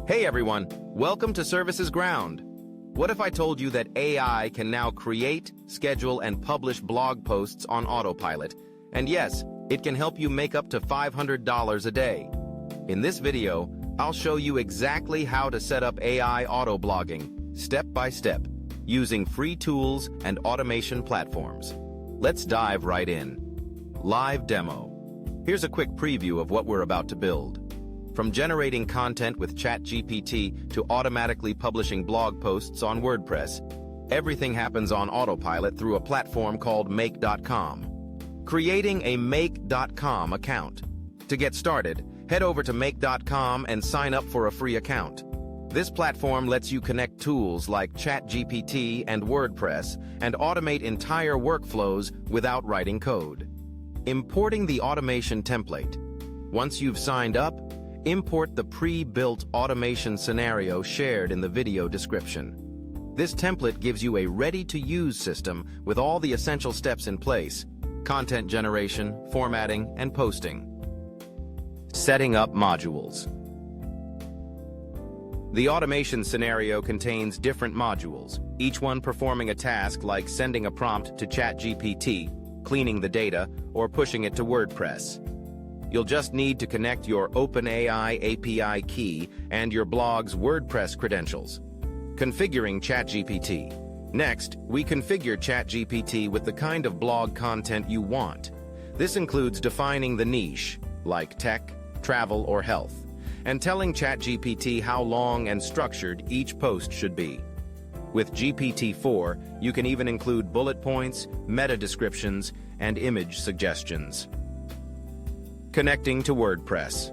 Hey everyone, welcome to Services Ground. What if I told you that AI can now create, schedule, and publish blog posts on autopilot? And yes, it can help you make up to $500 a day. In this video, I'll show you exactly how to set up AI auto blogging, step by step, using free tools and automation platforms. Let's dive right in. Live demo. Here's a quick preview of what we're about to build. From generating content with ChatGPT to automatically publishing blog posts on WordPress, everything happens on autopilot through a platform called Make.com. Creating a Make.com account. To get started, head over to Make.com and sign up for a free account. This platform lets you connect tools like ChatGPT and WordPress and automate entire workflows without writing code. Importing the automation template. Once you've signed up, import the pre-built automation scenario shared in the video description. This template gives you a ready-to-use system with all the essential steps in place: content generation, formatting, and posting. Setting up modules. The automation scenario contains different modules, each one performing a task like sending a prompt to ChatGPT, cleaning the data, or pushing it to WordPress. You'll just need to connect your OpenAI API key and your blog's WordPress credentials. Configuring ChatGPT. Next, we configure ChatGPT with the kind of blog content you want. This includes defining the niche, like tech, travel, or health, and telling ChatGPT how long and structured each post should be. With GPT-4, you can even include bullet points, meta descriptions, and image suggestions. Connecting to WordPress.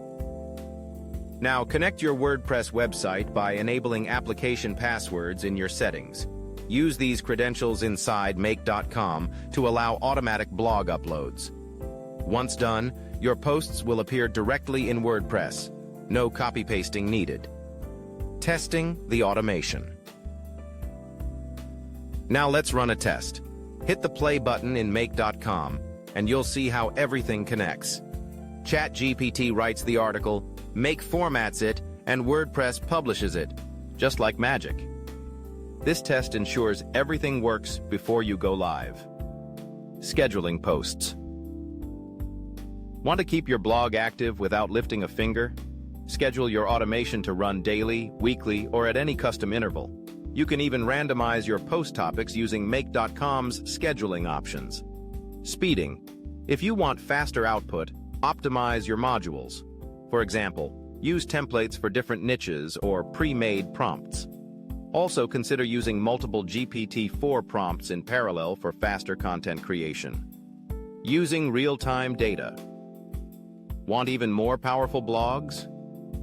Now, connect your WordPress website by enabling application passwords in your settings. Use these credentials inside Make.com to allow automatic blog uploads. Once done, your posts will appear directly in WordPress. No copy-pasting needed. Testing the automation. Now let's run a test. Hit the play button in Make.com, and you'll see how everything connects. ChatGPT writes the article, Make formats it, and WordPress publishes it, just like magic. This test ensures everything works before you go live. Scheduling posts. Want to keep your blog active without lifting a finger? Schedule your automation to run daily, weekly, or at any custom interval. You can even randomize your post topics using Make.com's scheduling options. Speeding. If you want faster output, optimize your modules. For example, use templates for different niches or pre-made prompts. Also consider using multiple GPT-4 prompts in parallel for faster content creation. Using real-time data. Want even more powerful blogs?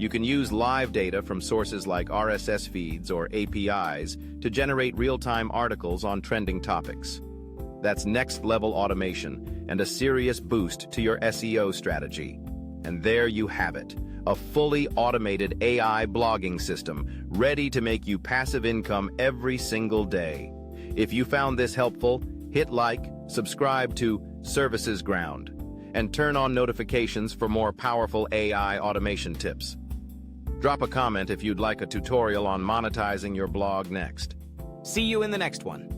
You can use live data from sources like RSS feeds or APIs to generate real-time articles on trending topics. That's next-level automation and a serious boost to your SEO strategy. And there you have it, a fully automated AI blogging system ready to make you passive income every single day. If you found this helpful, hit like, subscribe to Services Ground, and turn on notifications for more powerful AI automation tips. Drop a comment if you'd like a tutorial on monetizing your blog next. See you in the next one.